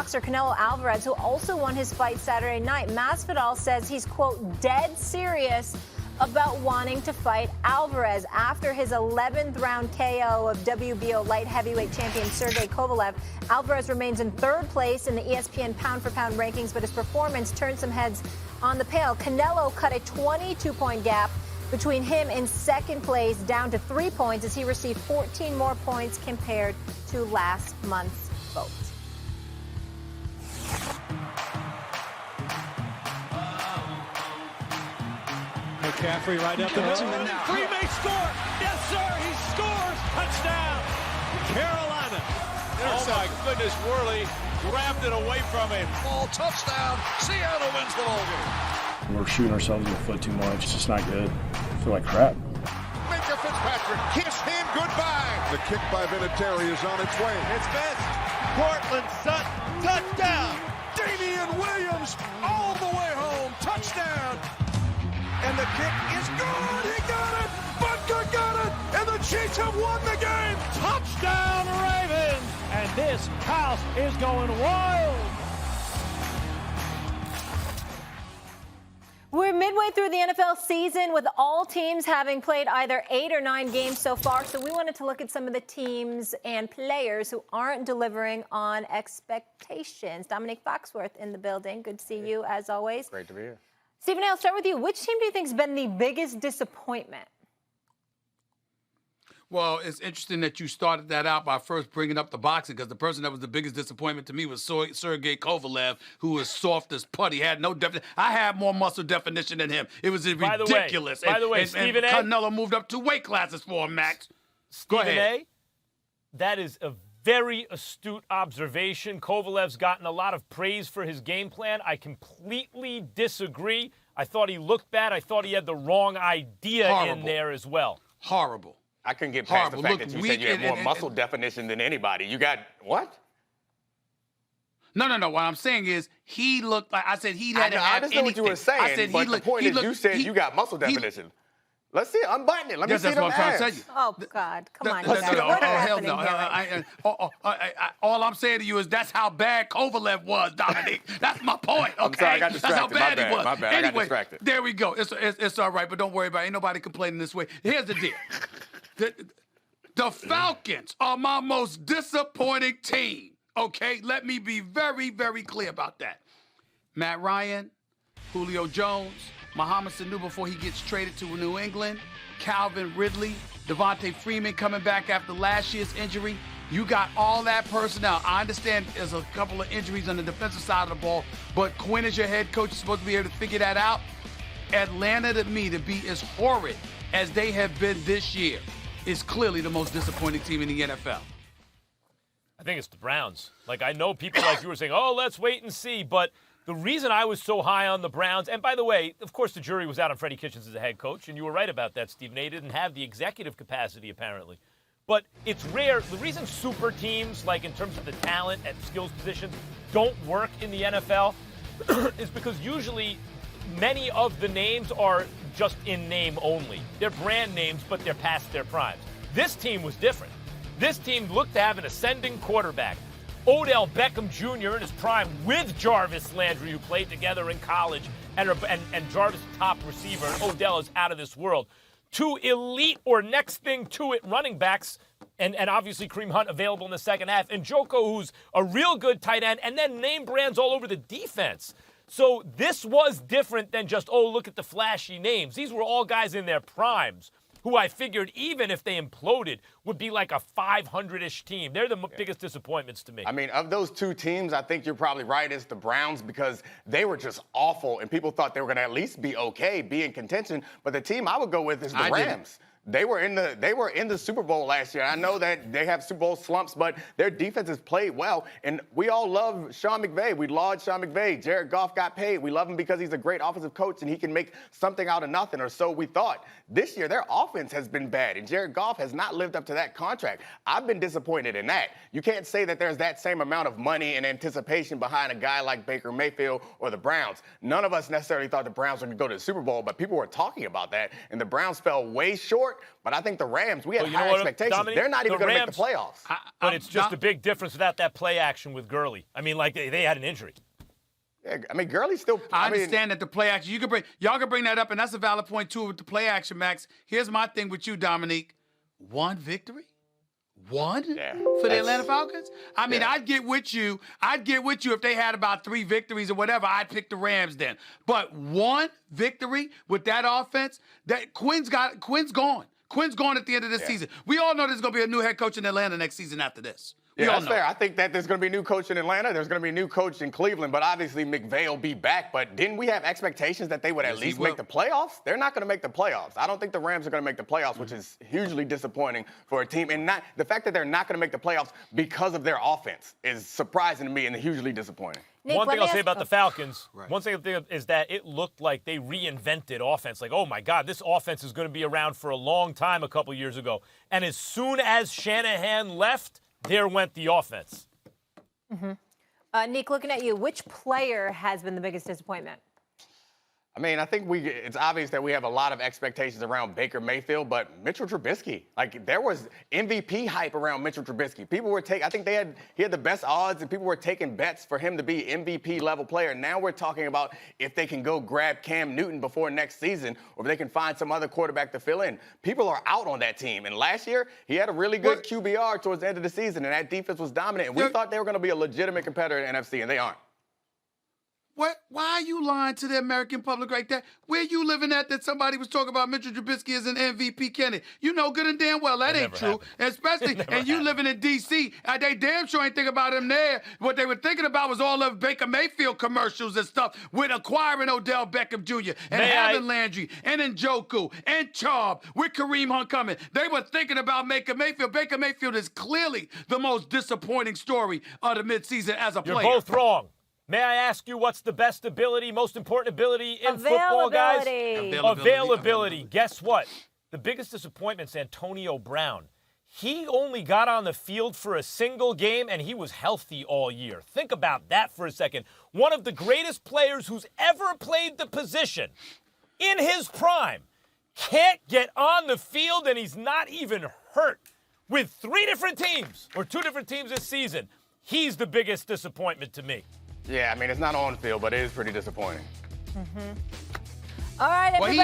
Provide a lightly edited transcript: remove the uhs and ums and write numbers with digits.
boxer Canelo Alvarez, who also won his fight Saturday night. Masvidal says he's, quote, dead serious about wanting to fight Alvarez after his 11th round KO of WBO light heavyweight champion Sergey Kovalev. Alvarez remains in third place in the ESPN pound-for-pound rankings, but his performance turned some heads on the pale. Canelo cut a 22-point gap between him in second place down to 3 points as he received 14 more points compared to last month's vote. McCaffrey right up the middle. Free may score. Yes, sir. He scores. Touchdown. Carolina. Oh, my goodness. Worley grabbed it away from him. Ball touchdown. Seattle wins the ball game. We're shooting ourselves in the foot too much. It's just not good. I feel like crap. Baker Fitzpatrick, kiss him goodbye. The kick by Vinatieri is on its way. It's missed. Cortland Sutton. Touchdown. Damian Williams all the way home. Touchdown. And the kick is good. He got it. Butker got it. And the Chiefs have won the game. Touchdown, Ravens. And this house is going wild. We're midway through the NFL season with all teams having played either 8 or 9 games so far. So we wanted to look at some of the teams and players who aren't delivering on expectations. Domonique Foxworth in the building. Good to see you as always. Great to be here. Stephen, I'll start with you. Which team do you think has been the biggest disappointment? Well, it's interesting that you started that out by first bringing up the boxing, because the person that was the biggest disappointment to me was Sergey Kovalev, who was soft as putty. Had no definition. I had more muscle definition than him. It was ridiculous. By the way, Stephen A. Canelo moved up 2 weight classes for him, Max. Go Stephen ahead. A., that is a very astute observation. Kovalev's gotten a lot of praise for his game plan. I completely disagree. I thought he looked bad. I thought he had the wrong idea in there as well. Horrible. I couldn't get past Horrible. the fact Look, that you said you had weak more muscle definition than anybody. You got what? No. What I'm saying is he looked like, I said he had to I have understand what you were saying, I said but he looked, the point is you said you got muscle definition. Let's see it. Unbutton it. Let me see that's them what I'm trying to abs. tell you. Oh, God. Come on. No, What happening hell here? no. All I'm saying to you is that's how bad Kovalev was, Dominique. That's my point, okay? I'm sorry, I got That's how distracted. bad he was. My bad. I got Anyway, distracted. there we go. It's all right, but don't worry about it. Ain't nobody complaining this way. Here's the deal. The Falcons are my most disappointing team, okay? Let me be very, very clear about that. Matt Ryan, Julio Jones, Muhammad Sanu before he gets traded to New England, Calvin Ridley, Devontae Freeman coming back after last year's injury. You got all that personnel. I understand there's a couple of injuries on the defensive side of the ball, but Quinn is your head coach. You're supposed to be able to figure that out. Atlanta, to me, to be as horrid as they have been this year, is clearly the most disappointing team in the NFL. I think it's the Browns. Like, I know people like you were saying, oh, let's wait and see, but the reason I was so high on the Browns, and by the way, of course the jury was out on Freddie Kitchens as a head coach, and you were right about that, Stephen A. Didn't have the executive capacity, apparently. But it's rare. The reason super teams, like in terms of the talent at skills positions, don't work in the NFL is because usually many of the names are just in name only. They're brand names, but they're past their primes. This team was different. This team looked to have an ascending quarterback. Odell Beckham Jr. in his prime with Jarvis Landry, who played together in college, and Jarvis top receiver, and Odell is out of this world. 2 elite or next thing to it running backs, and obviously Kareem Hunt available in the second half, and Joko, who's a real good tight end, and then name brands all over the defense. So this was different than just, oh, look at the flashy names. These were all guys in their primes who I figured, even if they imploded, would be like a 500-ish team. They're the biggest disappointments to me. I mean, of those 2 teams, I think you're probably right. It's the Browns because they were just awful, and people thought they were going to at least be okay, be in contention. But the team I would go with is the Rams. They were in the Super Bowl last year. I know that they have Super Bowl slumps, but their defense has played well. And we all love Sean McVay. We laud Sean McVay. Jared Goff got paid. We love him because he's a great offensive coach and he can make something out of nothing, or so we thought. This year, their offense has been bad, and Jared Goff has not lived up to that contract. I've been disappointed in that. You can't say that there's that same amount of money and anticipation behind a guy like Baker Mayfield or the Browns. None of us necessarily thought the Browns were going to go to the Super Bowl, but people were talking about that, and the Browns fell way short. York, but I think the Rams, we had Well, you know high what, expectations. Dominique? They're not even The going to make the Rams- playoffs. But it's just a big difference without that play action with Gurley. I mean, like they had an injury. Yeah, I mean, Gurley's still. I understand that the play action, y'all can bring that up, and that's a valid point too with the play action, Max. Here's my thing with you, Dominique. One victory? One for the Atlanta Falcons? I mean, I'd get with you if they had about 3 victories or whatever. I'd pick the Rams then. But one victory with that offense, that Quinn's gone. Quinn's gone at the end of this season. We all know there's going to be a new head coach in Atlanta next season after this. Yeah, that's fair. I think that there's going to be a new coach in Atlanta. There's going to be a new coach in Cleveland, but obviously McVay will be back. But didn't we have expectations that they would at least make the playoffs? They're not going to make the playoffs. I don't think the Rams are going to make the playoffs, which is hugely disappointing for a team. And not the fact that they're not going to make the playoffs because of their offense is surprising to me and hugely disappointing. Nick, one thing I'll say about the Falcons, Right. one thing is that it looked like they reinvented offense. Like, oh, my God, this offense is going to be around for a long time a couple years ago. And as soon as Shanahan left, there went the offense. Nick, looking at you, which player has been the biggest disappointment? I mean, I think it's obvious that we have a lot of expectations around Baker Mayfield, but Mitchell Trubisky, like there was MVP hype around Mitchell Trubisky. People were I think he had the best odds and people were taking bets for him to be MVP level player. Now we're talking about if they can go grab Cam Newton before next season or if they can find some other quarterback to fill in. People are out on that team. And last year, he had a really good QBR towards the end of the season and that defense was dominant. And we thought they were going to be a legitimate competitor in the NFC and they aren't. Why are you lying to the American public like that? Where you living at that somebody was talking about Mitchell Trubisky as an MVP candidate? You know good and damn well that ain't true. Especially, and you living in D.C., they damn sure ain't thinking about him there. What they were thinking about was all of Baker Mayfield commercials and stuff with acquiring Odell Beckham Jr. and having Landry and Njoku and Chubb with Kareem Hunt coming. They were thinking about Baker Mayfield. Baker Mayfield is clearly the most disappointing story of the midseason as a player. You're both wrong. May I ask you what's the best ability, most important ability in football, guys? Availability. Guess what? The biggest disappointment's Antonio Brown. He only got on the field for a single game, and he was healthy all year. Think about that for a second. One of the greatest players who's ever played the position in his prime can't get on the field, and he's not even hurt. With 3 different teams, or 2 different teams this season, he's the biggest disappointment to me. Yeah, I mean, it's not on field, but it is pretty disappointing. All right, everybody.